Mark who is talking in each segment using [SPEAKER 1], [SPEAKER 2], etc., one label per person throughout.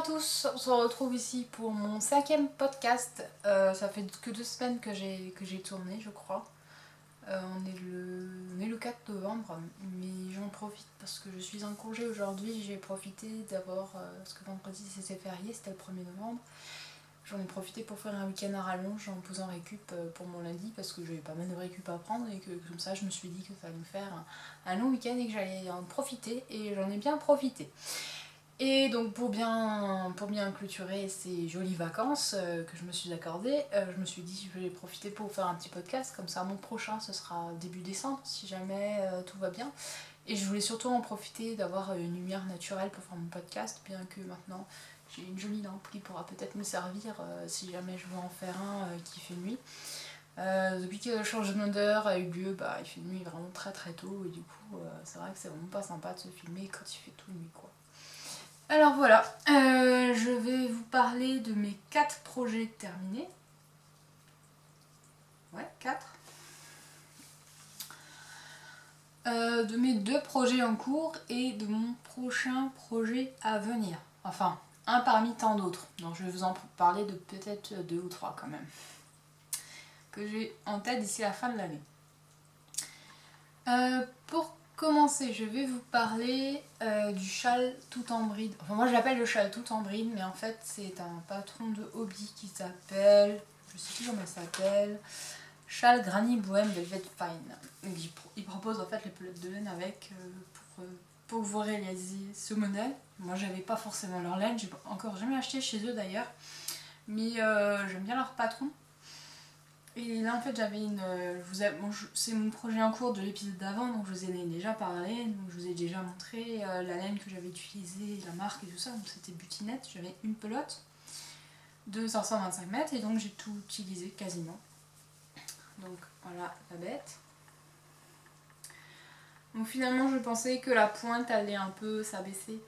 [SPEAKER 1] tous, on se retrouve ici pour mon 5e podcast. Ça fait que 2 semaines que j'ai tourné, je crois. On est le 4 novembre, mais j'en profite parce que je suis en congé aujourd'hui. J'ai profité d'avoir, parce que vendredi c'était férié, c'était le 1er novembre. J'en ai profité pour faire un week-end à rallonge en posant récup pour mon lundi parce que j'avais pas mal de récup à prendre et que comme ça je me suis dit que ça allait me faire un long week-end et que j'allais en profiter, et j'en ai bien profité. Et donc pour bien clôturer ces jolies vacances que je me suis accordées, je me suis dit je vais profiter pour faire un petit podcast, comme ça mon prochain ce sera début décembre si jamais tout va bien. Et je voulais surtout en profiter d'avoir une lumière naturelle pour faire mon podcast, bien que maintenant j'ai une jolie lampe qui pourra peut-être me servir si jamais je veux en faire un qui fait nuit. Depuis que le changement d'heure a eu lieu, il fait nuit vraiment très très tôt, et du coup c'est vrai que c'est vraiment pas sympa de se filmer quand il fait tout nuit quoi. Alors voilà, je vais vous parler de mes 4 projets terminés. Ouais, 4. De mes 2 projets en cours et de mon prochain projet à venir. Enfin, un parmi tant d'autres. Donc je vais vous en parler de peut-être 2 ou 3 quand même. Que j'ai en tête d'ici la fin de l'année. Pour commencer, je vais vous parler du châle tout en bride. Enfin, moi je l'appelle le châle tout en bride, mais en fait c'est un patron de hobby qui s'appelle, je sais plus comment il s'appelle, Châle Granny Bohème Velvet Fine. Il propose en fait les pelotes de laine avec pour vous réaliser ce modèle. Moi j'avais pas forcément leur laine, j'ai encore jamais acheté chez eux d'ailleurs, mais j'aime bien leur patron. Et là en fait j'avais une... c'est mon projet en cours de l'épisode d'avant, donc je vous en ai déjà parlé, donc je vous ai déjà montré la laine que j'avais utilisée, la marque et tout ça, donc c'était Butinette. J'avais une pelote de 525 mètres et donc j'ai tout utilisé quasiment. Donc voilà la bête. Donc finalement je pensais que la pointe allait un peu s'abaisser.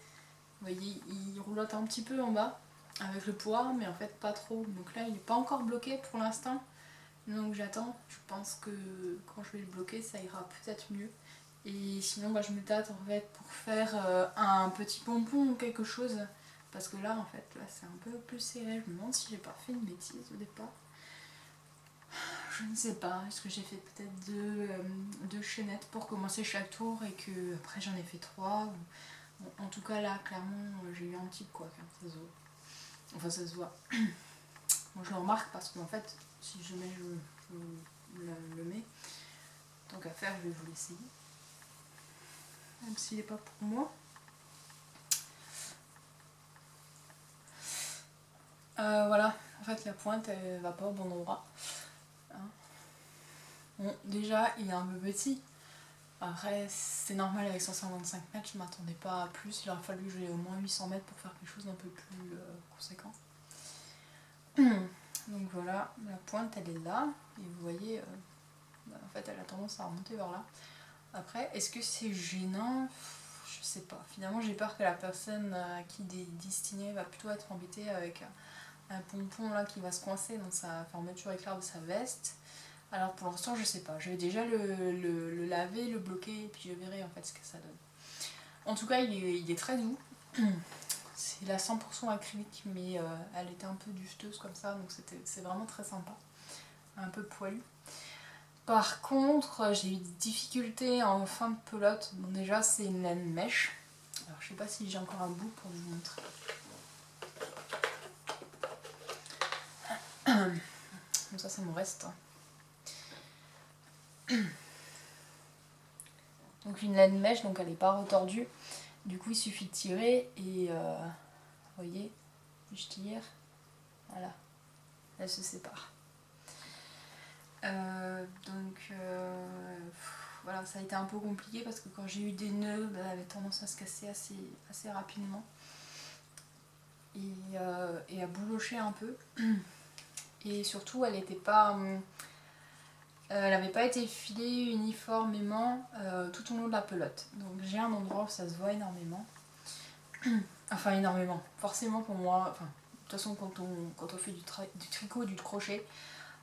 [SPEAKER 1] Vous voyez, il roulotte un petit peu en bas avec le poids, mais en fait pas trop. Donc là il n'est pas encore bloqué pour l'instant. Donc j'attends, je pense que quand je vais le bloquer ça ira peut-être mieux. Et sinon je me tâte en fait pour faire un petit pompon ou quelque chose. Parce que là en fait là c'est un peu plus serré. Je me demande si j'ai pas fait une bêtise au départ. Je ne sais pas, est-ce que j'ai fait peut-être deux chaînettes pour commencer chaque tour et que après j'en ai fait 3. Bon, en tout cas là clairement j'ai eu un petit quoi, ça se voit. Enfin ça se voit. Bon, je le remarque parce qu'en fait si jamais je le mets, tant qu'à faire je vais vous l'essayer. Même s'il n'est pas pour moi. Voilà, en fait la pointe elle va pas au bon endroit. Hein. Bon déjà il est un peu petit. Après, c'est normal avec 525 mètres, je m'attendais pas à plus. Il aurait fallu que j'aie au moins 800 mètres pour faire quelque chose d'un peu plus conséquent. Donc voilà, la pointe elle est là, et vous voyez, en fait elle a tendance à remonter vers là. Après, est-ce que c'est gênant? Je sais pas. Finalement, j'ai peur que la personne qui est destinée va plutôt être embêtée avec un pompon là qui va se coincer dans sa fermeture éclair de sa veste. Alors pour l'instant je sais pas, je vais déjà le laver, le bloquer et puis je verrai en fait ce que ça donne. En tout cas il est très doux, c'est la 100% acrylique mais elle était un peu duveteuse comme ça, donc c'est vraiment très sympa, un peu poilu. Par contre j'ai eu des difficultés en fin de pelote, bon déjà c'est une laine mèche, alors je sais pas si j'ai encore un bout pour vous montrer. Comme ça c'est mon reste. Donc une laine mèche, donc elle n'est pas retordue. Du coup il suffit de tirer et vous voyez, je tire, voilà, elle se sépare. Voilà, ça a été un peu compliqué parce que quand j'ai eu des nœuds, elle avait tendance à se casser assez rapidement et à boulocher un peu. Et surtout elle n'était pas... elle n'avait pas été filée uniformément tout au long de la pelote. Donc j'ai un endroit où ça se voit énormément. Enfin énormément. Forcément pour moi, enfin, de toute façon quand on fait du tricot, du crochet,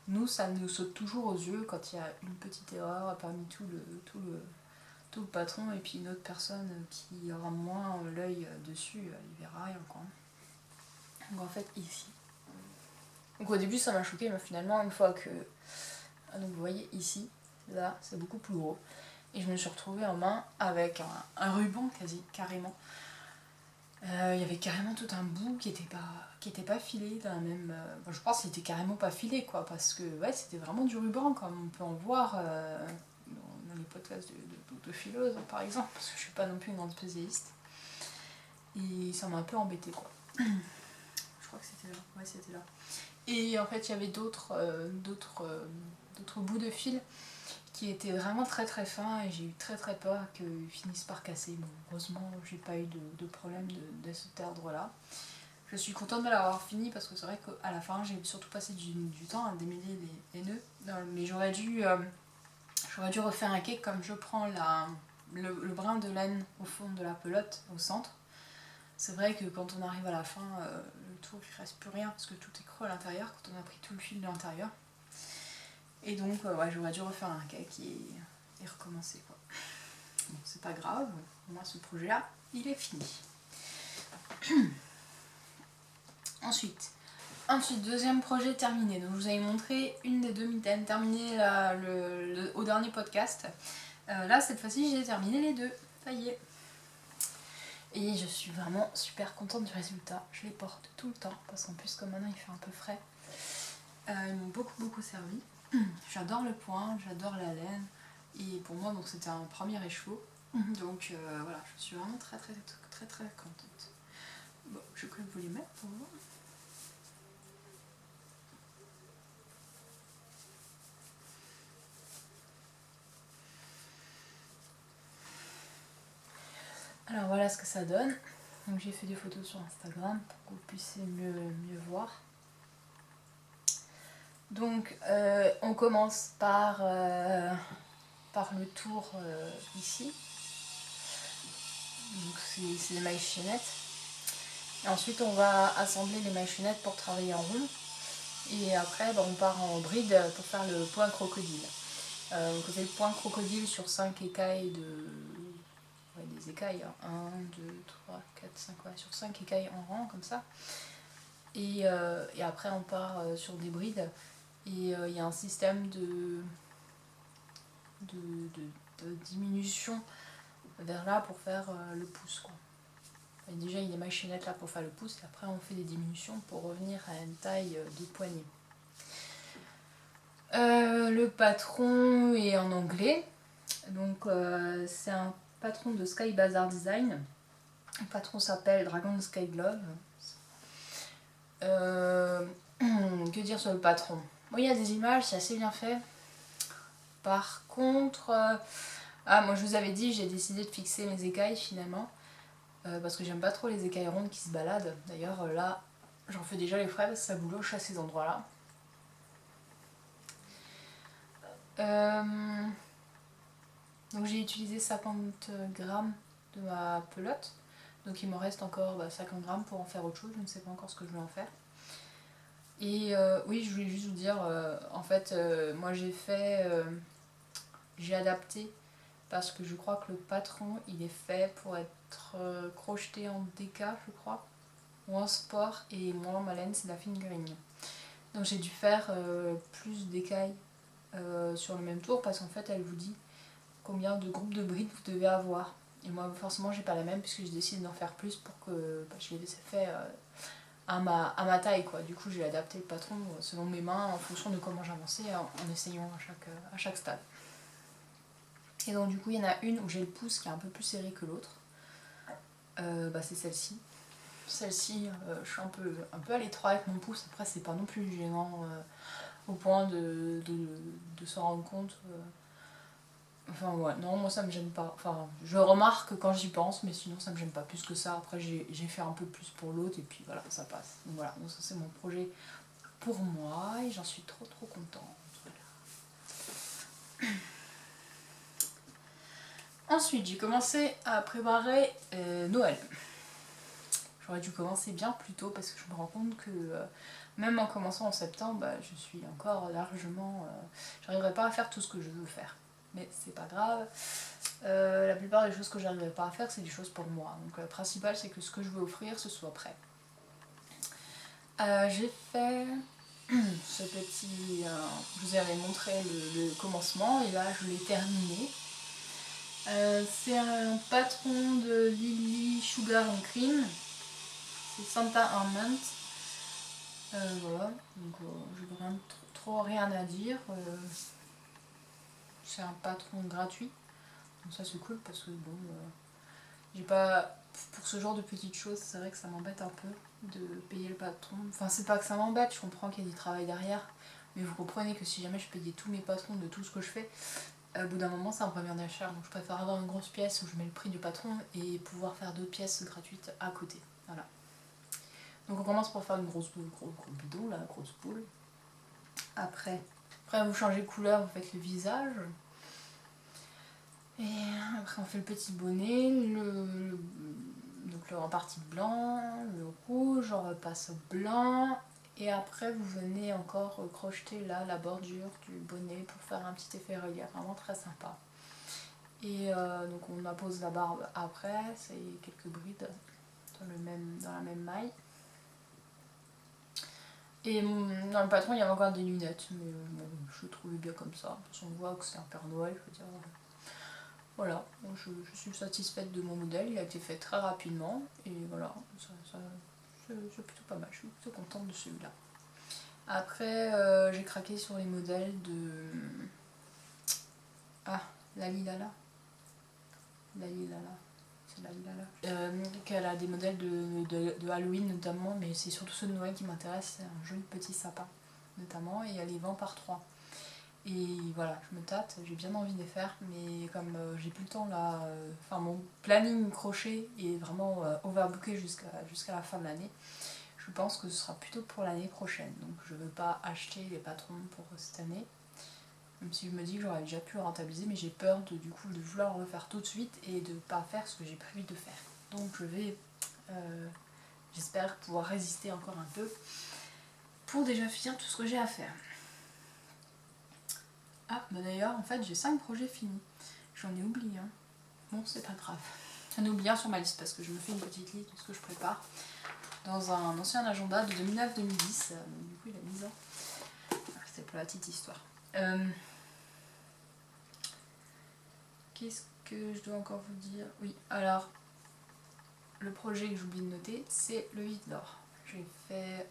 [SPEAKER 1] nous ça nous saute toujours aux yeux quand il y a une petite erreur parmi tout le patron, et puis une autre personne qui aura moins l'œil dessus, il verra rien quoi. Donc en fait ici. Donc au début ça m'a choqué, mais finalement une fois que... Donc vous voyez ici, là c'est beaucoup plus gros. Et je me suis retrouvée en main avec un ruban carrément. Il y avait carrément tout un bout qui était pas filé d'un même... je pense qu'il était carrément pas filé quoi, parce que ouais, c'était vraiment du ruban comme on peut en voir dans les podcasts de philosophes par exemple, parce que je suis pas non plus une grande spécialiste. Et ça m'a un peu embêtée quoi. Je crois que c'était là, ouais c'était là. Et en fait il y avait d'autres bouts de fil qui étaient vraiment très très fins et j'ai eu très très peur qu'ils finissent par casser. Bon, heureusement j'ai pas eu de problème de cet ordre là. Je suis contente de l'avoir fini parce que c'est vrai qu'à la fin j'ai surtout passé du temps à démêler les nœuds. Mais j'aurais dû refaire un cake comme je prends le brin de laine au fond de la pelote au centre. C'est vrai que quand on arrive à la fin, le tour il reste plus rien parce que tout est creux à l'intérieur quand on a pris tout le fil de l'intérieur. Et donc ouais, j'aurais dû refaire un cake et recommencer quoi. Bon, c'est pas grave, moi ce projet là il est fini. Ensuite, deuxième projet terminé. Donc je vous avais montré une des 2 mitaines terminées au dernier podcast. Là cette fois-ci j'ai terminé les 2, ça y est. Et je suis vraiment super contente du résultat. Je les porte tout le temps parce qu'en plus comme maintenant il fait un peu frais. Ils m'ont beaucoup servi. J'adore le point, j'adore la laine. Et pour moi donc c'était un premier écheveau. Donc voilà, je suis vraiment très contente. Bon, je vais quand même vous les mettre pour voir. Alors voilà ce que ça donne. Donc j'ai fait des photos sur Instagram pour que vous puissiez mieux voir. Donc on commence par le tour ici. Donc c'est les mailles chaînettes. Et ensuite on va assembler les mailles chaînettes pour travailler en rond. Et après on part en bride pour faire le point crocodile. On fait le point crocodile sur 5 écailles des écailles, 1, 2, 3, 4, 5, ouais, sur 5 écailles en rang comme ça. Et après on part sur des brides. Et il y a un système de diminution vers là pour faire le pouce quoi. Et déjà il y a des machinettes là pour faire le pouce et après on fait des diminutions pour revenir à une taille de poignet. Le patron est en anglais, donc c'est un patron de Sky Bazaar Design. Le patron s'appelle Dragon Sky Glove. Que dire sur le patron? Bon, il y a des images, c'est assez bien fait. Par contre, moi je vous avais dit, j'ai décidé de fixer mes écailles finalement. Parce que j'aime pas trop les écailles rondes qui se baladent. D'ailleurs là, j'en fais déjà les frais parce que ça bouloche à ces endroits-là. Donc j'ai utilisé 50 grammes de ma pelote. Donc il m'en reste encore 50 grammes pour en faire autre chose. Je ne sais pas encore ce que je vais en faire. Et oui, je voulais juste vous dire, en fait, moi j'ai adapté parce que je crois que le patron, il est fait pour être crocheté en DK, je crois, ou en sport, et moi, ma laine, c'est la fine graine. Donc j'ai dû faire plus d'écailles sur le même tour parce qu'en fait, elle vous dit combien de groupes de brides vous devez avoir. Et moi, forcément, j'ai pas la même puisque j'ai décidé d'en faire plus pour que je les ai fait à ma taille quoi. Du coup j'ai adapté le patron selon mes mains en fonction de comment j'avançais en essayant à chaque stade. Et donc du coup il y en a une où j'ai le pouce qui est un peu plus serré que l'autre. C'est celle-ci. Celle-ci je suis un peu à l'étroit avec mon pouce, après c'est pas non plus gênant au point de se rendre compte. Enfin ouais, non moi ça me gêne pas. Enfin je remarque quand j'y pense, mais sinon ça me gêne pas plus que ça. Après j'ai fait un peu plus pour l'autre et puis voilà, ça passe. Donc voilà, donc ça c'est mon projet pour moi et j'en suis trop contente. Voilà. Ensuite j'ai commencé à préparer Noël. J'aurais dû commencer bien plus tôt parce que je me rends compte que même en commençant en septembre, je suis encore largement... j'arriverai pas à faire tout ce que je veux faire. Mais c'est pas grave. La plupart des choses que j'arriverai pas à faire, c'est des choses pour moi. Donc le principal, c'est que ce que je veux offrir, ce soit prêt. J'ai fait ce petit... je vous avais montré le commencement et là je l'ai terminé. C'est un patron de Lily Sugar and Cream. C'est Santa Almond. Voilà, donc j'ai trop rien à dire. C'est un patron gratuit. Donc ça c'est cool parce que bon, j'ai pas... Pour ce genre de petites choses, c'est vrai que ça m'embête un peu de payer le patron. Enfin c'est pas que ça m'embête, je comprends qu'il y a du travail derrière. Mais vous comprenez que si jamais je payais tous mes patrons de tout ce que je fais, au bout d'un moment ça me reviendrait cher. Donc je préfère avoir une grosse pièce où je mets le prix du patron et pouvoir faire 2 pièces gratuites à côté. Voilà. Donc on commence par faire une gros bidon, la grosse boule. Après vous changez de couleur, vous faites le visage. Et après on fait le petit bonnet, donc en partie blanc, le rouge, on repasse au blanc. Et après vous venez encore crocheter là la bordure du bonnet pour faire un petit effet relief, vraiment très sympa. Et donc on appose la barbe après, c'est quelques brides dans la même maille. Et dans le patron il y avait encore des lunettes, mais bon, je trouvais bien comme ça. On voit que c'est un Père Noël, je veux dire. Voilà, donc je suis satisfaite de mon modèle, il a été fait très rapidement et voilà, c'est plutôt pas mal, je suis plutôt contente de celui-là. Après j'ai craqué sur les modèles de... Ah, Lalilala. Lalilala. C'est Lalilala. Qu'elle a des modèles de Halloween notamment, mais c'est surtout ceux de Noël qui m'intéressent, c'est un joli petit sapin notamment, et elle les vend par 3. Et voilà, je me tâte, j'ai bien envie de les faire, mais comme j'ai plus le temps là, enfin mon planning crochet est vraiment overbooké jusqu'à la fin de l'année, je pense que ce sera plutôt pour l'année prochaine. Donc je ne veux pas acheter les patrons pour cette année, même si je me dis que j'aurais déjà pu le rentabiliser, mais j'ai peur du coup de vouloir le faire tout de suite et de ne pas faire ce que j'ai prévu de faire. Donc je vais, j'espère pouvoir résister encore un peu pour déjà finir tout ce que j'ai à faire. Ah, bah d'ailleurs, en fait, j'ai 5 projets finis. J'en ai oublié un. Bon, c'est pas grave. J'en ai oublié un sur ma liste parce que je me fais une petite liste de ce que je prépare dans un ancien agenda de 2009-2010. Du coup, il a 10 ans. C'est pour la petite histoire. Qu'est-ce que je dois encore vous dire? Oui, alors, le projet que j'oublie de noter, c'est le vide d'or. J'ai fait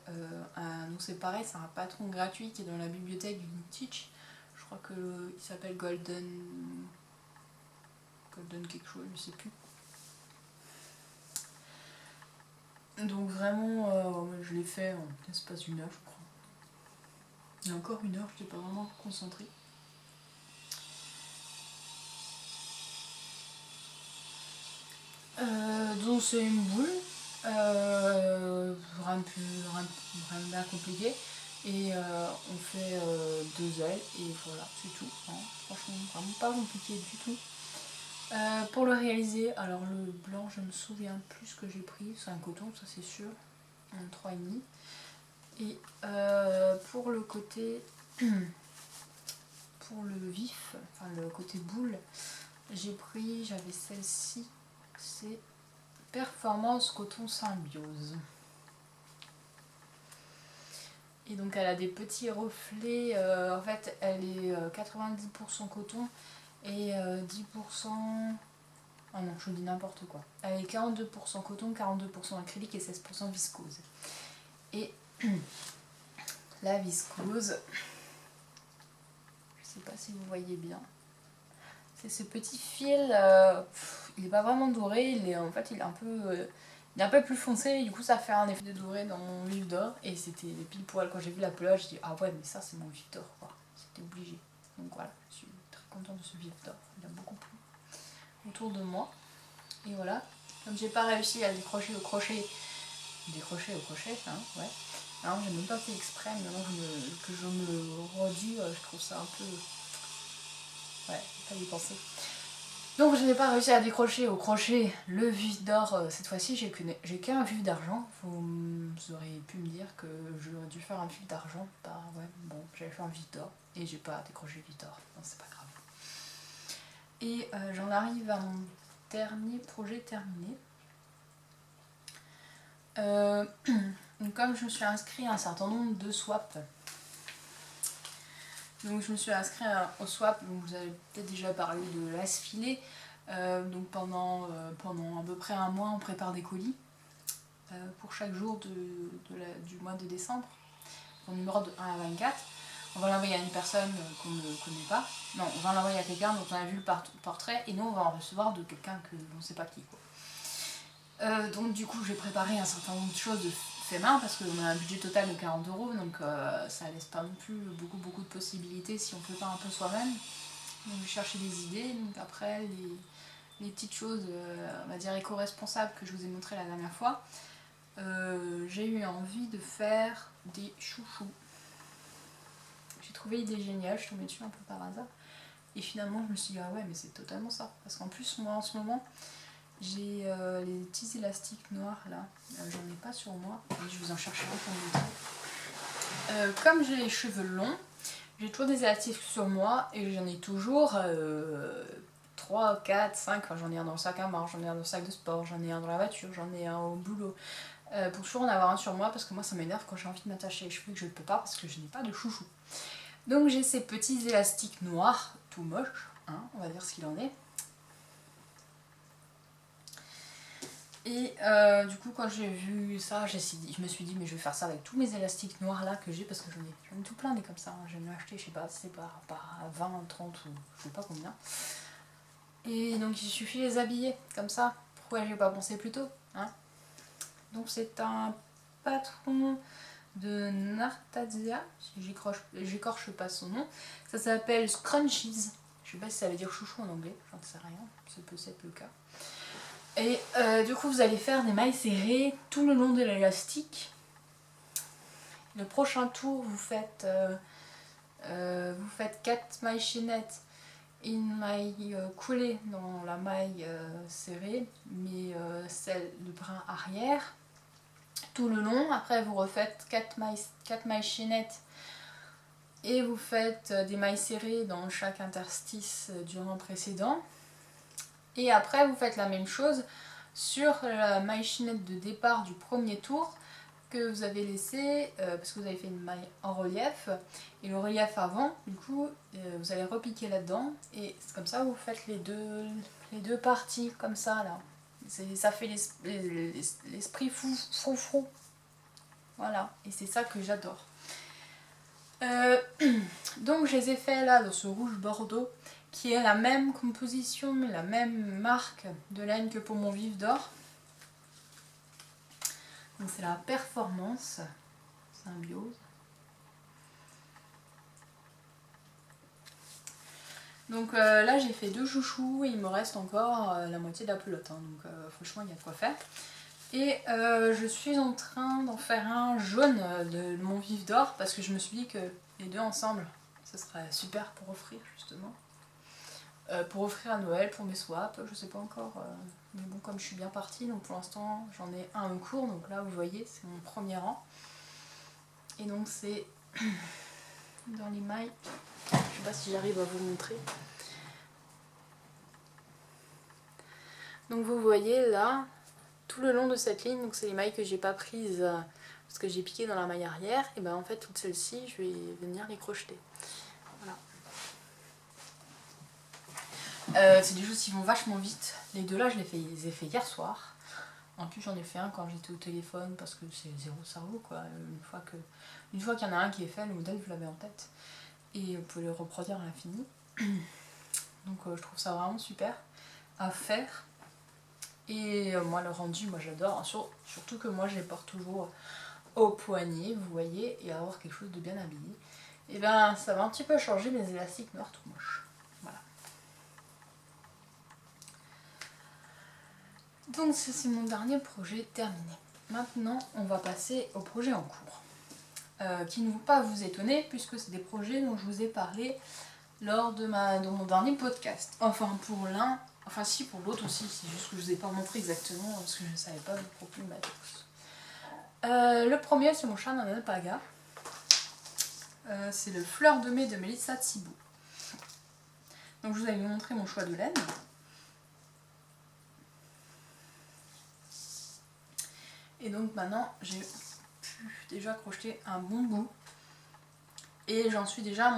[SPEAKER 1] donc c'est pareil, c'est un patron gratuit qui est dans la bibliothèque du Teach. Je crois qu'il s'appelle Golden quelque chose, je sais plus. Donc vraiment, je l'ai fait en l'espace d'une heure, je crois. Il y a encore une heure, je n'étais pas vraiment concentrée. Donc c'est une boule, rien de bien compliqué. Et on fait 2 ailes et voilà, c'est tout. Hein. Franchement, vraiment pas compliqué du tout. Pour le réaliser, alors le blanc, je me souviens plus ce que j'ai pris, c'est un coton, ça c'est sûr, un 3,5. Et pour le côté, pour le vif, enfin le côté boule, j'avais celle-ci, c'est Performance Coton Symbiose. Et donc elle a des petits reflets, en fait elle est 90% coton et 10%... Ah non, je dis n'importe quoi. Elle est 42% coton, 42% acrylique et 16% viscose. Et la viscose, je sais pas si vous voyez bien, c'est ce petit fil, il est pas vraiment doré, en fait il est un peu plus foncé, et du coup ça fait un effet de doré dans mon vif d'or, et c'était pile poil. Quand j'ai vu la pelage, j'ai dit ah ouais, mais ça c'est mon vif d'or quoi, c'était obligé. Donc voilà, je suis très contente de ce vif d'or, il a beaucoup plu autour de moi. Et voilà, comme j'ai pas réussi à décrocher au crochet, hein, ouais. Alors j'ai même pas fait exprès, mais maintenant que je me le redis, je trouve ça un peu... Ouais, pas y penser. Donc je n'ai pas réussi à décrocher au crochet le vif d'or cette fois-ci, j'ai qu'un vif d'argent. Vous auriez pu me dire que j'aurais dû faire un vif d'argent. Bah ouais, bon, j'avais fait un vif d'or et j'ai pas décroché le vif d'or, non c'est pas grave. Et j'en arrive à mon dernier projet terminé. Donc comme je me suis inscrite à un certain nombre de swaps, donc je me suis inscrite au swap, donc vous avez peut-être déjà parlé de l'as filé. Donc pendant à peu près un mois, on prépare des colis pour chaque jour du mois de décembre, au numéro de 1 à 24. On va l'envoyer à une personne qu'on ne connaît pas. Non, on va l'envoyer à quelqu'un dont on a vu le portrait et nous on va en recevoir de quelqu'un que on ne sait pas qui, quoi. Donc du coup j'ai préparé un certain nombre de choses de fait main parce qu'on a un budget total de 40 €, donc ça laisse pas non plus beaucoup de possibilités si on peut pas un peu soi-même. Donc j'ai cherché des idées, donc après les petites choses, on va dire éco-responsables que je vous ai montré la dernière fois. J'ai eu envie de faire des chouchous. J'ai trouvé l'idée géniale, je suis tombée dessus un peu par hasard. Et finalement je me suis dit ah ouais mais c'est totalement ça. Parce qu'en plus moi en ce moment j'ai les petits élastiques noirs là, j'en ai pas sur moi, et je vous en chercherai pour vous montrer. Comme j'ai les cheveux longs, j'ai toujours des élastiques sur moi et j'en ai toujours 3, 4, 5, enfin, j'en ai un dans le sac à main, j'en ai un dans le sac de sport, j'en ai un dans la voiture, j'en ai un au boulot. Pour toujours en avoir un sur moi parce que moi ça m'énerve quand j'ai envie de m'attacher les cheveux et que je ne peux pas parce que je n'ai pas de chouchou. Donc j'ai ces petits élastiques noirs, tout moches, hein, on va dire ce qu'il en est. Et du coup quand j'ai vu ça, je me suis dit mais je vais faire ça avec tous mes élastiques noirs là que j'ai parce que j'en ai tout plein des comme ça, hein. J'en ai acheté je sais pas, c'est par 20, 30 ou je sais pas combien. Et donc il suffit de les habiller comme ça. Pourquoi j'ai pas pensé plus tôt, hein? Donc c'est un patron de Nartazia, si j'écorche pas son nom. Ça s'appelle Scrunchies. Je sais pas si ça veut dire chouchou en anglais, j'en sais rien, ça peut être le cas. Et du coup vous allez faire des mailles serrées tout le long de l'élastique. Le prochain tour vous faites 4 mailles chaînettes, une maille coulée dans la maille serrée, mais celle de brin arrière tout le long. Après vous refaites 4 mailles chaînettes et vous faites des mailles serrées dans chaque interstice du rang précédent. Et après vous faites la même chose sur la maille chaînette de départ du premier tour que vous avez laissé, parce que vous avez fait une maille en relief, et le relief avant, du coup, vous allez repiquer là-dedans, et c'est comme ça vous faites les deux parties, comme ça, là. Ça fait l'esprit frou-frou. Voilà, et c'est ça que j'adore. Donc je les ai fait là, dans ce rouge bordeaux, qui est la même composition, mais la même marque de laine que pour mon vif d'or. Donc c'est la Performance Symbiose. Donc là j'ai fait 2 chouchous et il me reste encore la moitié de la pelote, hein, donc franchement il y a de quoi faire. Et je suis en train d'en faire un jaune de mon vif d'or parce que je me suis dit que les deux ensemble ce serait super pour offrir justement. Pour offrir à Noël, pour mes swaps, je sais pas encore, mais bon comme je suis bien partie, donc pour l'instant j'en ai un en cours, donc là vous voyez c'est mon premier rang. Et donc c'est dans les mailles, je sais pas si j'arrive à vous montrer. Donc vous voyez là, tout le long de cette ligne, donc c'est les mailles que j'ai pas prises parce que j'ai piqué dans la maille arrière, et ben en fait toutes celles-ci je vais venir les crocheter. Voilà. C'est des choses qui vont vachement vite. Les deux là je les ai fait hier soir. En plus j'en ai fait un quand j'étais au téléphone parce que c'est zéro cerveau quoi. Une fois qu'il y en a un qui est fait, le modèle vous l'avez en tête. Et vous pouvez le reproduire à l'infini. Donc je trouve ça vraiment super à faire. Et moi le rendu, moi j'adore. Surtout que moi je les porte toujours au poignet, vous voyez, et avoir quelque chose de bien habillé. Et ben ça va un petit peu changer mes élastiques noirs tout moches. Voilà. Donc ça c'est mon dernier projet terminé. Maintenant on va passer au projet en cours. Qui ne vont pas vous étonner puisque c'est des projets dont je vous ai parlé lors de mon dernier podcast. Enfin pour l'un, enfin si pour l'autre aussi, c'est juste que je ne vous ai pas montré exactement parce que je ne savais pas vous proposer ma tous. Le premier c'est mon chat d'un alpaga. C'est le Fleur de mai de Mélissa Thibault. Donc je vous avais montré mon choix de laine. Et donc maintenant j'ai pu pu déjà crocheter un bon bout. Et j'en suis déjà à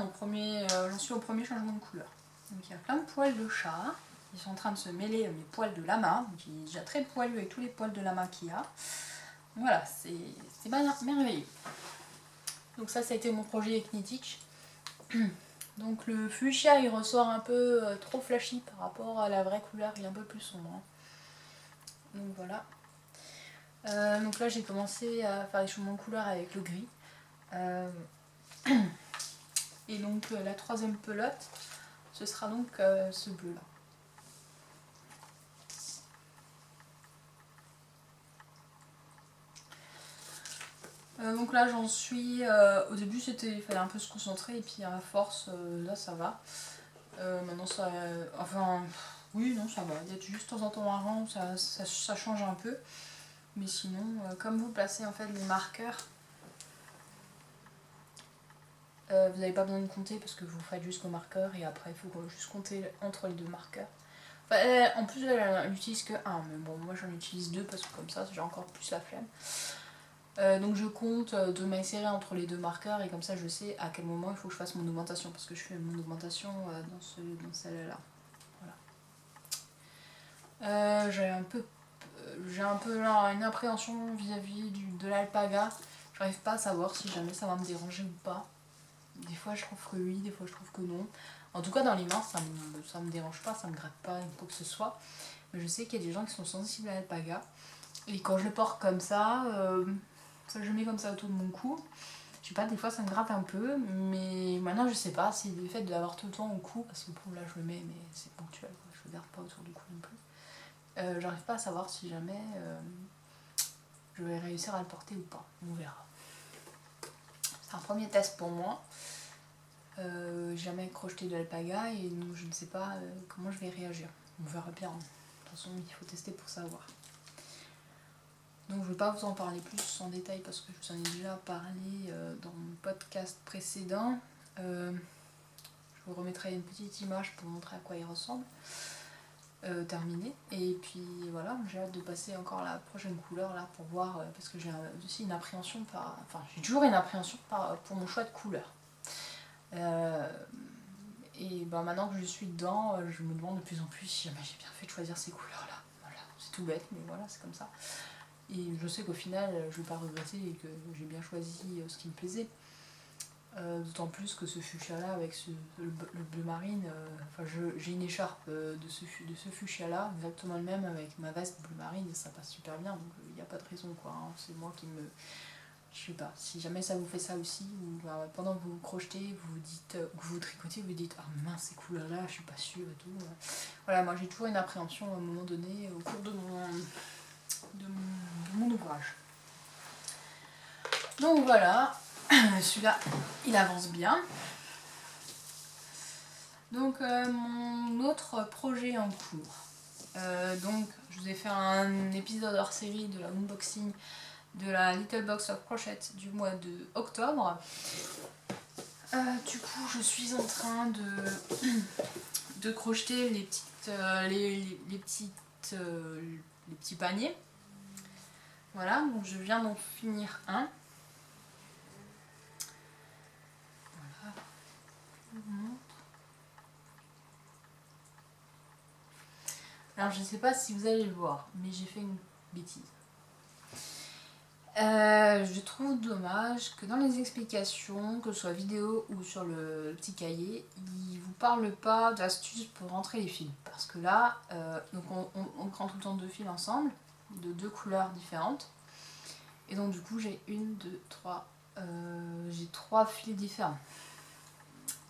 [SPEAKER 1] j'en suis au premier changement de couleur. Donc il y a plein de poils de chat. Ils sont en train de se mêler à mes poils de lama. Donc il est déjà très poilu avec tous les poils de lama qu'il y a. Voilà, c'est merveilleux. Donc ça a été mon projet Ecnitich. Donc le fuchsia il ressort un peu trop flashy par rapport à la vraie couleur, il est un peu plus sombre. Hein. Donc voilà. Donc là j'ai commencé à faire des changements de couleur avec le gris. Et donc la troisième pelote, ce sera donc ce bleu là. Donc là j'en suis, au début il fallait un peu se concentrer et puis à force là ça va. Maintenant ça, enfin oui non ça va, il y a juste de temps en temps un rang, ça change un peu. Mais sinon, comme vous placez en fait les marqueurs, vous n'avez pas besoin de compter parce que vous faites jusqu'au marqueur et après il faut juste compter entre les deux marqueurs. Enfin, en plus elle n'utilise que un, mais bon moi j'en utilise deux parce que comme ça j'ai encore plus la flemme. Donc je compte de m'insérer entre les deux marqueurs et comme ça je sais à quel moment il faut que je fasse mon augmentation parce que je fais mon augmentation dans celle-là. Voilà. J'ai un peu une appréhension vis-à-vis de l'alpaga. J'arrive pas à savoir si jamais ça va me déranger ou pas. Des fois je trouve que oui, des fois je trouve que non. En tout cas dans les mains ça me dérange pas, ça me gratte pas quoi que ce soit. Mais je sais qu'il y a des gens qui sont sensibles à l'alpaga. Et quand je le porte comme ça je le mets comme ça autour de mon cou. Je sais pas, des fois ça me gratte un peu, mais maintenant je sais pas si le fait de l'avoir tout le temps au cou, parce que pour là je le mets mais c'est ponctuel, quoi. Je le garde pas autour du cou non plus. J'arrive pas à savoir si jamais je vais réussir à le porter ou pas, on verra. C'est un premier test pour moi. Jamais crocheté de l'alpaga et donc je ne sais pas comment je vais réagir. On verra bien. De toute façon il faut tester pour savoir. Donc je ne vais pas vous en parler plus en détail parce que je vous en ai déjà parlé dans mon podcast précédent. Je vous remettrai une petite image pour montrer à quoi il ressemble. Terminé. Et puis voilà, j'ai hâte de passer encore la prochaine couleur là pour voir parce que j'ai aussi une appréhension j'ai toujours une appréhension pour mon choix de couleur. Et ben maintenant que je suis dedans, je me demande de plus en plus si jamais j'ai bien fait de choisir ces couleurs là. Voilà, c'est tout bête mais voilà c'est comme ça. Et je sais qu'au final, je ne vais pas regretter et que j'ai bien choisi ce qui me plaisait. D'autant plus que ce fuchsia là avec le bleu marine, j'ai une écharpe de ce fuchsia là, exactement le même avec ma veste bleu marine et ça passe super bien, donc il n'y a pas de raison quoi. Hein. C'est moi qui me... Je sais pas, si jamais ça vous fait ça aussi, ou pendant que vous crochetez, vous dites, que vous tricotez, vous dites ah mince ces couleurs là, je suis pas sûre et tout. Voilà, moi j'ai toujours une appréhension à un moment donné au cours de mon ouvrage. Donc voilà, celui-là il avance bien. Donc mon autre projet en cours. Donc je vous ai fait un épisode hors série de la unboxing de la Little Box of Crochet du mois de octobre. Du coup je suis en train de crocheter les petits paniers. Voilà, donc je viens d'en finir un. Voilà. Je vous montre. Alors je ne sais pas si vous allez le voir, mais j'ai fait une bêtise. Je trouve dommage que dans les explications, que ce soit vidéo ou sur le petit cahier, ils ne vous parlent pas d'astuces pour rentrer les fils. Parce que là, donc on prend tout le temps deux fils ensemble, de deux couleurs différentes. Et donc du coup j'ai j'ai trois fils différents.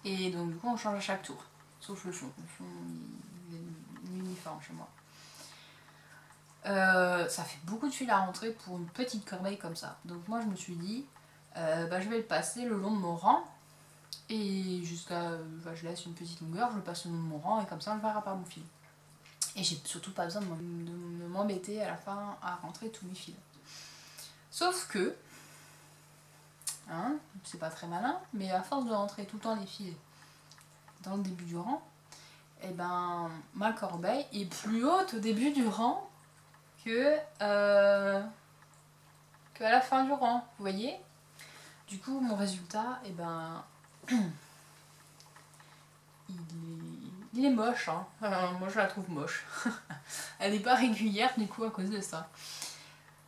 [SPEAKER 1] Et donc du coup on change à chaque tour, sauf le fond. Le fond il est uniforme chez moi. Ça fait beaucoup de fils à rentrer pour une petite corbeille comme ça. Donc moi je me suis dit, je vais le passer le long de mon rang. Et je laisse une petite longueur, je le passe le long de mon rang et comme ça on ne verra pas mon fil. Et j'ai surtout pas besoin de m'embêter à la fin à rentrer tous mes fils. Sauf que, c'est pas très malin, mais à force de rentrer tout le temps les fils dans le début du rang, et ben ma corbeille est plus haute au début du rang que qu'à la fin du rang, vous voyez. Du coup, mon résultat, eh ben, il est moche, hein. Moi je la trouve moche. Elle n'est pas régulière du coup à cause de ça.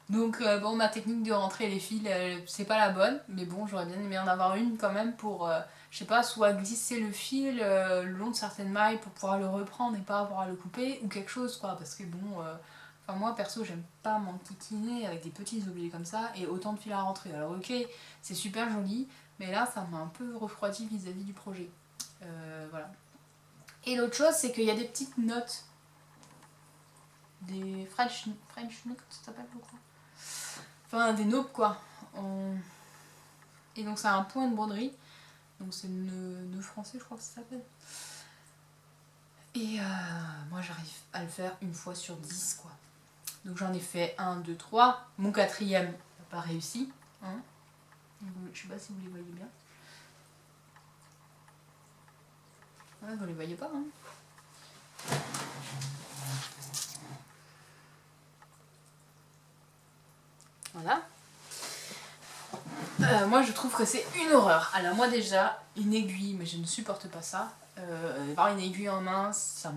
[SPEAKER 1] Donc bon, ma technique de rentrer les fils, c'est pas la bonne, mais bon, j'aurais bien aimé en avoir une quand même pour, je sais pas, soit glisser le fil le long de certaines mailles pour pouvoir le reprendre et pas avoir à le couper, ou quelque chose quoi, parce que bon, enfin moi perso j'aime pas m'enquiquiner avec des petits objets comme ça et autant de fils à rentrer. Alors ok, c'est super joli, mais là ça m'a un peu refroidi vis-à-vis du projet. Voilà. Et l'autre chose, c'est qu'il y a des petites notes, des French notes, ça s'appelle je crois. Enfin des naupes quoi. Et donc c'est un point de broderie, donc c'est le nœud français je crois que ça s'appelle. Et moi j'arrive à le faire une fois sur 10 quoi. Donc j'en ai fait 1, 2, 3. Mon quatrième n'a pas réussi. Hein. Je sais pas si vous les voyez bien. Ouais, vous les voyez pas. Hein. Voilà. Moi je trouve que c'est une horreur. Alors moi déjà, une aiguille, mais je ne supporte pas ça. Avoir une aiguille en main, ça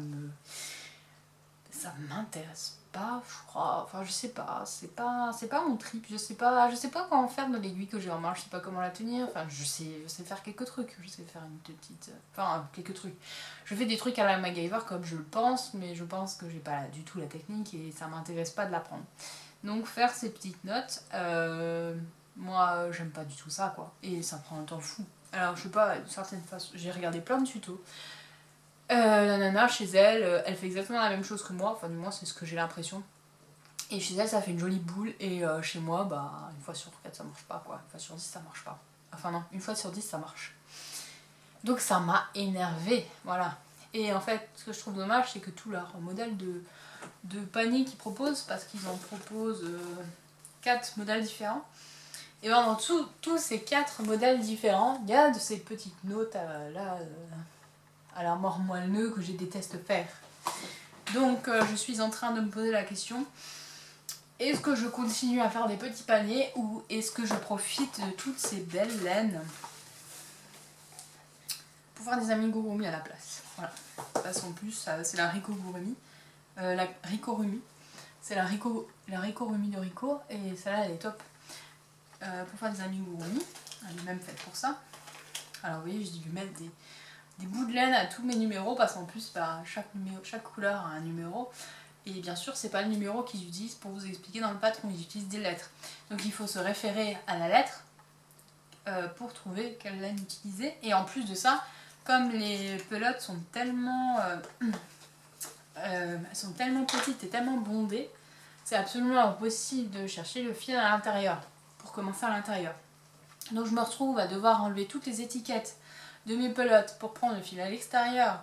[SPEAKER 1] m'intéresse pas, je crois. Enfin je sais pas, c'est pas mon trip. Je sais pas quoi en faire de l'aiguille que j'ai en main. Je sais pas comment la tenir. Enfin je sais faire quelques trucs. Je sais faire une petite, enfin quelques trucs. Je fais des trucs à la MacGyver comme je le pense, mais je pense que j'ai pas du tout la technique et ça m'intéresse pas de l'apprendre. Donc faire ces petites notes, moi j'aime pas du tout ça quoi, et ça prend un temps fou. Alors je sais pas, d'une certaine façon, j'ai regardé plein de tutos. La nana chez elle, elle fait exactement la même chose que moi, enfin du moins c'est ce que j'ai l'impression. Et chez elle ça fait une jolie boule, et chez moi, bah une fois sur 4 ça marche pas quoi, une fois sur 10 ça marche pas. Enfin non, une fois sur 10 ça marche. Donc ça m'a énervé, voilà. Et en fait, ce que je trouve dommage, c'est que tout leur modèle de panier qu'ils proposent, parce qu'ils en proposent 4 modèles différents, et ben dans tous ces 4 modèles différents, il y a de ces petites notes là, à la mort moelleux que je déteste faire. Donc je suis en train de me poser la question, est-ce que je continue à faire des petits paniers ou est-ce que je profite de toutes ces belles laines pour faire des amigurumi à la place. Voilà. Parce qu'en plus, c'est la Rikogurumi. La Rikorumi. C'est la Rikorumi de Riko et celle-là elle est top pour faire des amigurumi. Elle est même faite pour ça. Alors vous voyez, j'ai dû mettre des bouts de laine à tous mes numéros parce qu'en plus bah, chaque couleur a un numéro. Et bien sûr, c'est pas le numéro qu'ils utilisent pour vous expliquer dans le patron, ils utilisent des lettres. Donc il faut se référer à la lettre pour trouver quelle laine utiliser. Et en plus de ça, comme les pelotes sont tellement elles sont tellement petites et tellement bondées, c'est absolument impossible de chercher le fil à l'intérieur, pour commencer à l'intérieur. Donc je me retrouve à devoir enlever toutes les étiquettes de mes pelotes pour prendre le fil à l'extérieur,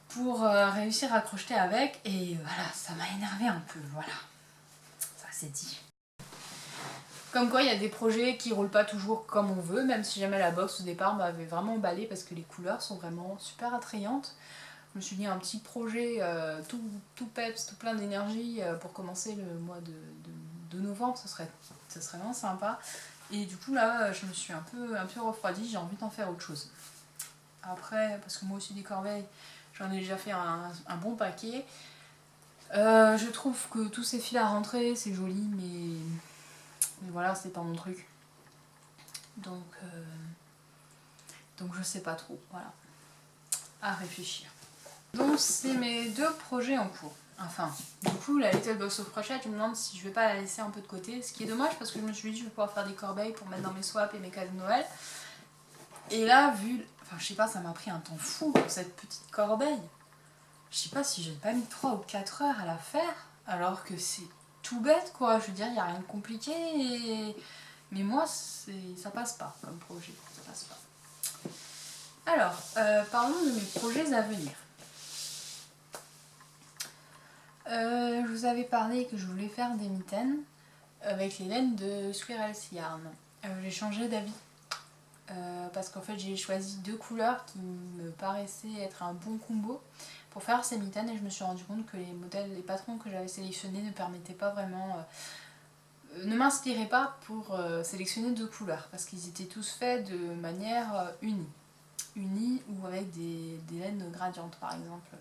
[SPEAKER 1] pour réussir à crocheter avec, et voilà, ça m'a énervé un peu, voilà. Ça c'est dit. Comme quoi il y a des projets qui roulent pas toujours comme on veut, même si jamais la box au départ m'avait vraiment emballé parce que les couleurs sont vraiment super attrayantes. Je me suis dit un petit projet tout peps, tout plein d'énergie pour commencer le mois de novembre, ça serait vraiment sympa. Et du coup là je me suis un peu refroidie, j'ai envie d'en faire autre chose. Après, parce que moi aussi des corbeilles, j'en ai déjà fait un bon paquet. Je trouve que tous ces fils à rentrer c'est joli, mais voilà, c'est pas mon truc. Donc je sais pas trop, voilà. À réfléchir. Donc c'est mes 2 projets en cours. Enfin, du coup la Little Box of Crochet, je me demande si je vais pas la laisser un peu de côté. Ce qui est dommage parce que je me suis dit que je vais pouvoir faire des corbeilles pour mettre dans mes swaps et mes cadeaux de Noël. Et là, enfin je sais pas, ça m'a pris un temps fou pour cette petite corbeille. Je sais pas si j'ai pas mis 3 ou 4 heures à la faire, alors que c'est tout bête quoi. Je veux dire, il n'y a rien de compliqué. Mais moi, ça passe pas comme projet. Ça passe pas. Alors, parlons de mes projets à venir. Je vous avais parlé que je voulais faire des mitaines avec les laines de Squirrel's Yarn. J'ai changé d'avis parce qu'en fait j'ai choisi 2 couleurs qui me paraissaient être un bon combo pour faire ces mitaines et je me suis rendu compte que les patrons que j'avais sélectionnés ne permettaient pas vraiment ne m'inspirez pas pour sélectionner 2 couleurs, parce qu'ils étaient tous faits de manière unie ou avec des laines gradientes par exemple.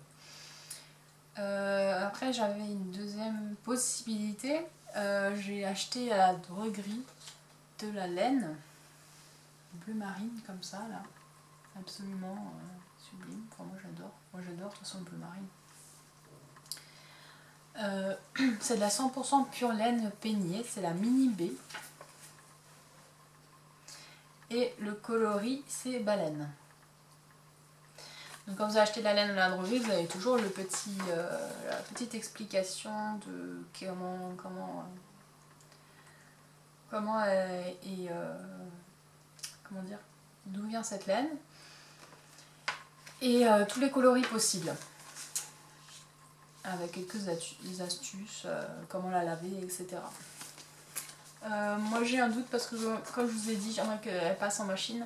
[SPEAKER 1] Après j'avais une deuxième possibilité, j'ai acheté à la droguerie de la laine bleu marine comme ça là, absolument sublime, enfin moi j'adore de toute façon le bleu marine. C'est de la 100% pure laine peignée, c'est la mini B. Et le coloris c'est baleine. Donc quand vous achetez de la laine à la droguerie, vous avez toujours la petite explication de comment comment dire, d'où vient cette laine. Et tous les coloris possibles. Avec quelques astuces, comment la laver, etc. Moi j'ai un doute parce que comme je vous ai dit, j'aimerais qu'elle passe en machine.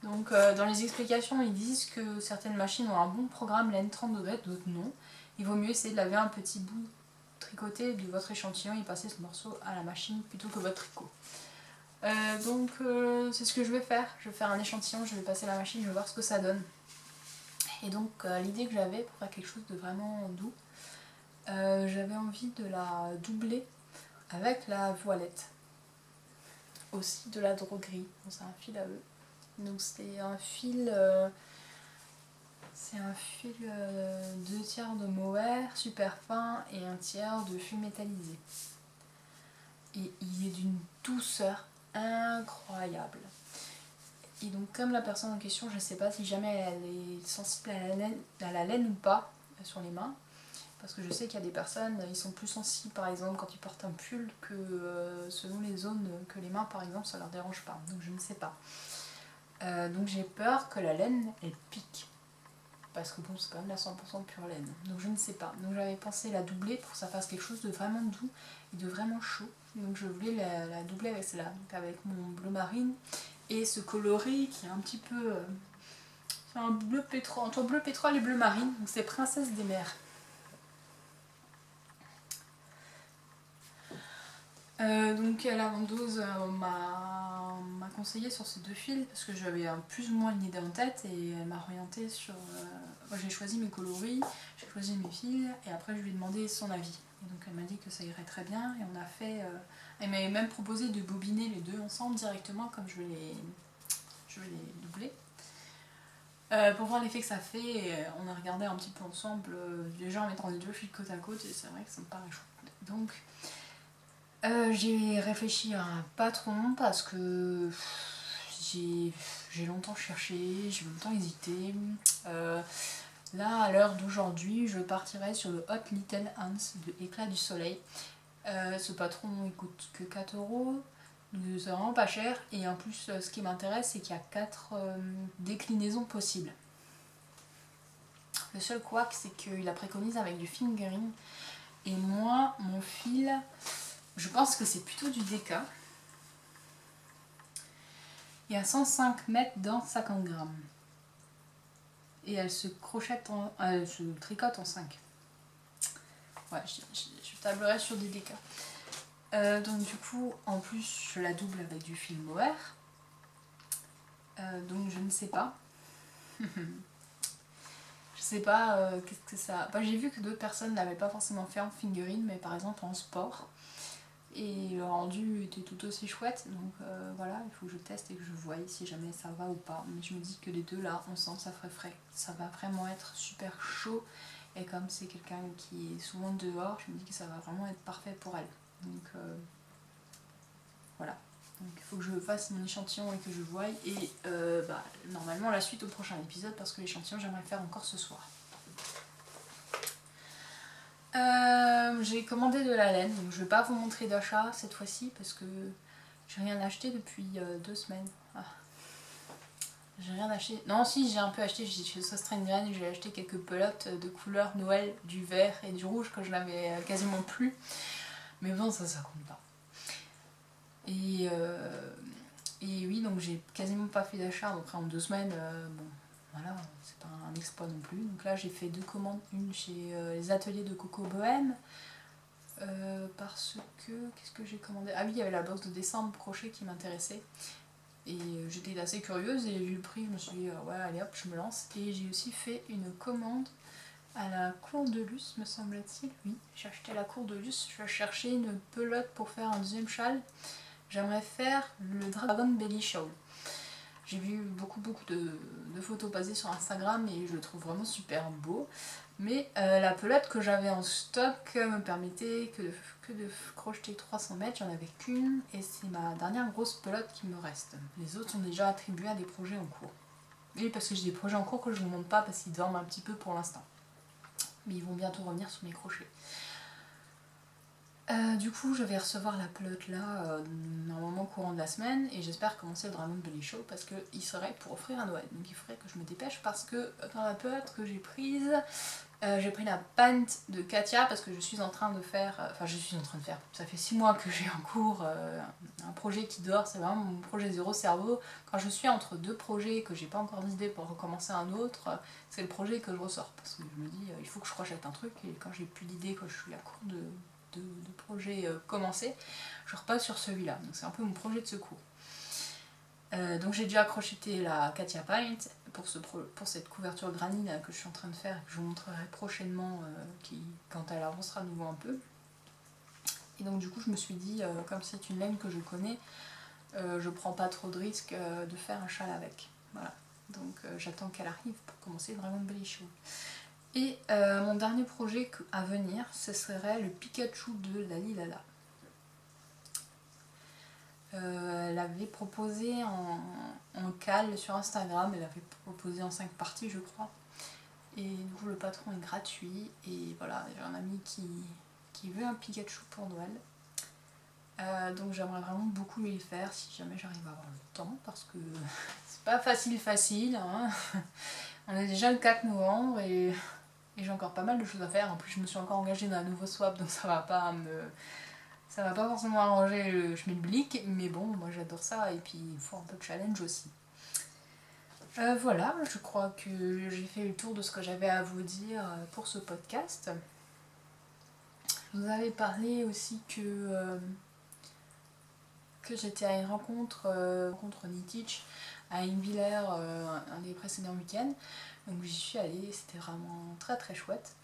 [SPEAKER 1] Donc dans les explications ils disent que certaines machines ont un bon programme laine 30 degrés, d'autres non. Il vaut mieux essayer de laver un petit bout tricoté de votre échantillon et passer ce morceau à la machine plutôt que votre tricot. Donc c'est ce que je vais faire. Je vais faire un échantillon, je vais passer à la machine, je vais voir ce que ça donne. Et donc l'idée que j'avais pour faire quelque chose de vraiment doux, j'avais envie de la doubler avec la voilette. Aussi de la droguerie. C'est un fil à eux. Donc c'est un fil 2 tiers de mohair super fin et 1 tiers de fil métallisé. Et il est d'une douceur incroyable. Et donc comme la personne en question, je ne sais pas si jamais elle est sensible à la laine ou pas sur les mains, parce que je sais qu'il y a des personnes, ils sont plus sensibles par exemple quand ils portent un pull que selon les zones que les mains par exemple, ça leur dérange pas, donc je ne sais pas. Donc j'ai peur que la laine elle pique, parce que bon c'est quand même la 100% pure laine, donc je ne sais pas. Donc j'avais pensé la doubler pour que ça fasse quelque chose de vraiment doux et de vraiment chaud, donc je voulais la doubler avec celle-là, donc avec mon bleu marine et ce coloris qui est un petit peu c'est un bleu pétrole, entre bleu pétrole et bleu marine, donc c'est Princesse des mers. Donc la vendeuse m'a conseillé sur ces 2 fils parce que j'avais plus ou moins une idée en tête et elle m'a orientée sur... moi j'ai choisi mes coloris, j'ai choisi mes fils et après je lui ai demandé son avis. Et donc elle m'a dit que ça irait très bien et on a fait... elle m'avait même proposé de bobiner les 2 ensemble directement comme je vais les doubler. Pour voir l'effet que ça fait, on a regardé un petit peu ensemble, déjà en mettant les 2 fils côte à côte et c'est vrai que ça me paraît chouette. Donc... j'ai réfléchi à un patron parce que j'ai longtemps cherché, j'ai longtemps hésité. Là, à l'heure d'aujourd'hui, je partirai sur le Hot Little Hans de Éclat du Soleil. Ce patron il coûte que 4 €, donc c'est vraiment pas cher. Et en plus, ce qui m'intéresse, c'est qu'il y a 4 déclinaisons possibles. Le seul couac, c'est qu'il la préconise avec du fingering. Et moi, mon fil... je pense que c'est plutôt du DK. Il y a 105 mètres dans 50 grammes. Et elle se elle se tricote en 5. Ouais, je tablerai sur des DK. Donc du coup, en plus, je la double avec du fil mohair. Donc je ne sais pas. Je sais pas qu'est-ce que ça... Bah, j'ai vu que d'autres personnes ne l'avaient pas forcément fait en fingering, mais par exemple en sport. Et le rendu était tout aussi chouette, donc voilà, il faut que je teste et que je voie si jamais ça va ou pas. Mais je me dis que les 2 là, ensemble, ça ferait frais. Ça va vraiment être super chaud. Et comme c'est quelqu'un qui est souvent dehors, je me dis que ça va vraiment être parfait pour elle. Donc voilà. Donc il faut que je fasse mon échantillon et que je voie. Et normalement la suite au prochain épisode, parce que l'échantillon j'aimerais le faire encore ce soir. J'ai commandé de la laine, donc je vais pas vous montrer d'achat cette fois-ci parce que j'ai rien acheté depuis 2 semaines. Ah. J'ai rien acheté. Non, si, j'ai un peu acheté chez Sostrengren, j'ai acheté quelques pelotes de couleur Noël, du vert et du rouge que je n'avais quasiment plus. Mais bon, ça compte pas. Et oui, donc j'ai quasiment pas fait d'achat. Après en 2 semaines, bon, voilà, c'est pas un exploit non plus. Donc là, j'ai fait 2 commandes, une chez les ateliers de Coco Bohème. parce que... Qu'est-ce que j'ai commandé? Ah oui, il y avait la box de décembre crochet qui m'intéressait. Et j'étais assez curieuse et j'ai vu le prix, je me suis dit ouais allez hop je me lance. Et j'ai aussi fait une commande à la Cour de Luce me semble-t-il. Oui, j'ai acheté à la Cour de Luce, je vais chercher une pelote pour faire un deuxième châle. J'aimerais faire le Dragon Belly Shawl. J'ai vu beaucoup de photos passer sur Instagram et je le trouve vraiment super beau. Mais la pelote que j'avais en stock me permettait que de crocheter 300 mètres, j'en avais qu'une et c'est ma dernière grosse pelote qui me reste. Les autres sont déjà attribués à des projets en cours. Oui, parce que j'ai des projets en cours que je ne vous montre pas parce qu'ils dorment un petit peu pour l'instant. Mais ils vont bientôt revenir sur mes crochets. Du coup, je vais recevoir la pelote là, normalement courant de la semaine, et j'espère commencer le Dragon Belly Show parce qu'il serait pour offrir à Noël. Donc il faudrait que je me dépêche parce que dans la pelote que j'ai prise, j'ai pris la Paint de Katia parce que je suis en train de faire, ça fait 6 mois que j'ai en cours un projet qui dort, c'est vraiment mon projet zéro cerveau. Quand je suis entre deux projets que j'ai pas encore d'idée pour recommencer un autre, c'est le projet que je ressors parce que je me dis il faut que je crochette un truc et quand j'ai plus d'idées, quand je suis à court de projets commencés, je repasse sur celui-là. Donc c'est un peu mon projet de secours. Donc j'ai déjà crocheté la Katia Paint pour cette couverture granny là, que je suis en train de faire et que je vous montrerai prochainement quand elle avancera de nouveau un peu. Et donc du coup je me suis dit, comme c'est une laine que je connais, je prends pas trop de risques de faire un châle avec. Voilà. Donc j'attends qu'elle arrive pour commencer le Dragon Belly Show. Et mon dernier projet à venir, ce serait le Pikachu de Lalilala. Elle avait proposé en cale sur Instagram, elle avait proposé en 5 parties je crois. Et du coup le patron est gratuit et voilà, j'ai un ami qui veut un Pikachu pour Noël. Donc j'aimerais vraiment beaucoup lui le faire si jamais j'arrive à avoir le temps parce que c'est pas facile hein. On est déjà le 4 novembre et j'ai encore pas mal de choses à faire. En plus je me suis encore engagée dans un nouveau swap donc ça va pas forcément arranger le schmilblick, mais bon, moi j'adore ça et puis il faut un peu de challenge aussi. Voilà, je crois que j'ai fait le tour de ce que j'avais à vous dire pour ce podcast. Je vous avais parlé aussi que j'étais à une rencontre Nitich à Invillers un des précédents week-ends. Donc j'y suis allée, c'était vraiment très très chouette.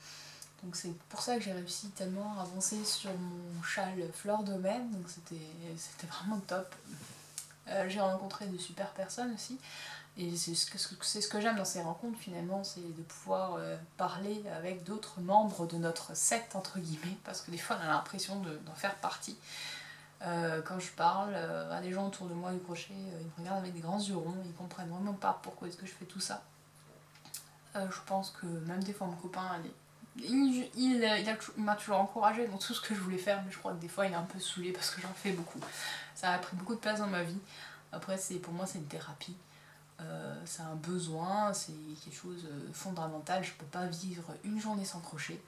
[SPEAKER 1] Donc c'est pour ça que j'ai réussi tellement à avancer sur mon châle fleur de mai, donc c'était vraiment top. J'ai rencontré de super personnes aussi, et c'est ce que j'aime dans ces rencontres finalement, c'est de pouvoir parler avec d'autres membres de notre secte entre guillemets, parce que des fois on a l'impression d'en faire partie. Quand je parle à des gens autour de moi du crochet, ils me regardent avec des grands yeux ronds, ils comprennent vraiment pas pourquoi est-ce que je fais tout ça. Je pense que même des fois mon copain, il m'a toujours encouragée dans tout ce que je voulais faire, mais je crois que des fois il est un peu saoulé parce que j'en fais beaucoup. Ça a pris beaucoup de place dans ma vie. Après pour moi c'est une thérapie, c'est un besoin, c'est quelque chose de fondamental. Je peux pas vivre une journée sans crochet.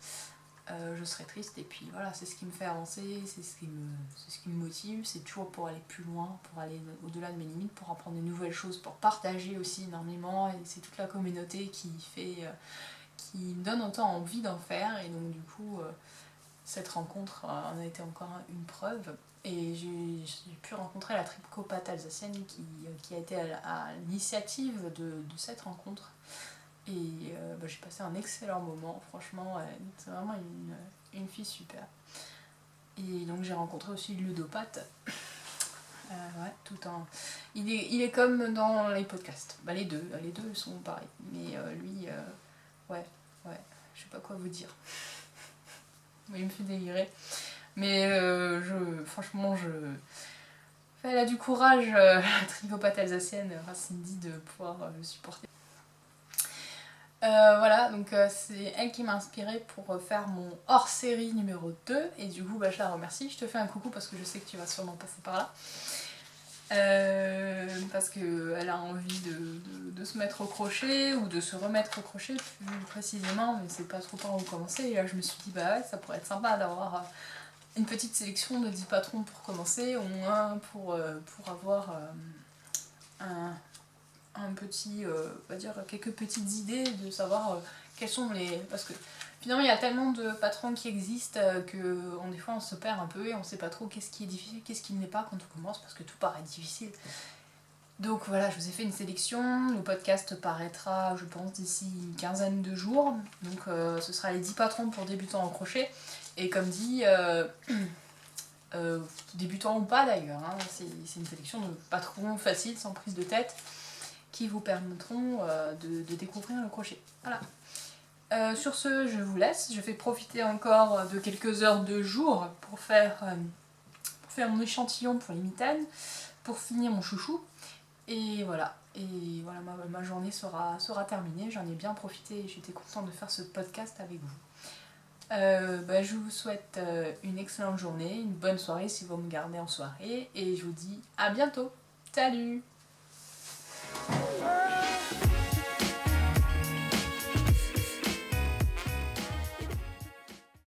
[SPEAKER 1] Je serais triste et puis voilà, c'est ce qui me fait avancer, c'est ce qui me motive, c'est toujours pour aller plus loin, pour aller au-delà de mes limites, pour apprendre de nouvelles choses, pour partager aussi énormément, et c'est toute la communauté qui me donne autant envie d'en faire. Et donc du coup cette rencontre en a été encore une preuve et j'ai pu rencontrer la tricopathe alsacienne qui a été à l'initiative de cette rencontre. Et j'ai passé un excellent moment, franchement, c'est vraiment une fille super. Et donc j'ai rencontré aussi le ludopathe. Ouais, tout en... Il est comme dans les podcasts. Bah, les deux sont pareils. Mais lui, ouais, je sais pas quoi vous dire. Il me fait délirer. Mais franchement, elle a du courage, la tricopathe alsacienne, Cindy, de pouvoir le supporter. Voilà, donc c'est elle qui m'a inspirée pour faire mon hors-série numéro 2 et du coup je la remercie, je te fais un coucou parce que je sais que tu vas sûrement passer par là. Parce qu'elle a envie de se mettre au crochet ou de se remettre au crochet plus précisément, mais c'est pas trop par où commencer. Et là je me suis dit bah ouais, ça pourrait être sympa d'avoir une petite sélection de 10 patrons pour commencer, au moins pour avoir un petit, on va dire quelques petites idées de savoir quels sont les... Parce que Finalement, il y a tellement de patrons qui existent que des fois on se perd un peu et on sait pas trop qu'est-ce qui est difficile, qu'est-ce qui ne l'est pas quand on commence parce que tout paraît difficile. Donc voilà, je vous ai fait une sélection. Le podcast paraîtra, je pense, d'ici une quinzaine de jours. Donc ce sera les 10 patrons pour débutants en crochet. Et comme dit, débutants ou pas d'ailleurs, hein, c'est une sélection de patrons faciles, sans prise de tête, qui vous permettront de découvrir le crochet. Voilà. Sur ce, je vous laisse. Je vais profiter encore de quelques heures de jour pour faire mon échantillon pour les mitaines, pour finir mon chouchou. Et voilà, ma journée sera terminée. J'en ai bien profité et j'étais contente de faire ce podcast avec vous. Je vous souhaite une excellente journée, une bonne soirée si vous me gardez en soirée. Et je vous dis à bientôt. Salut!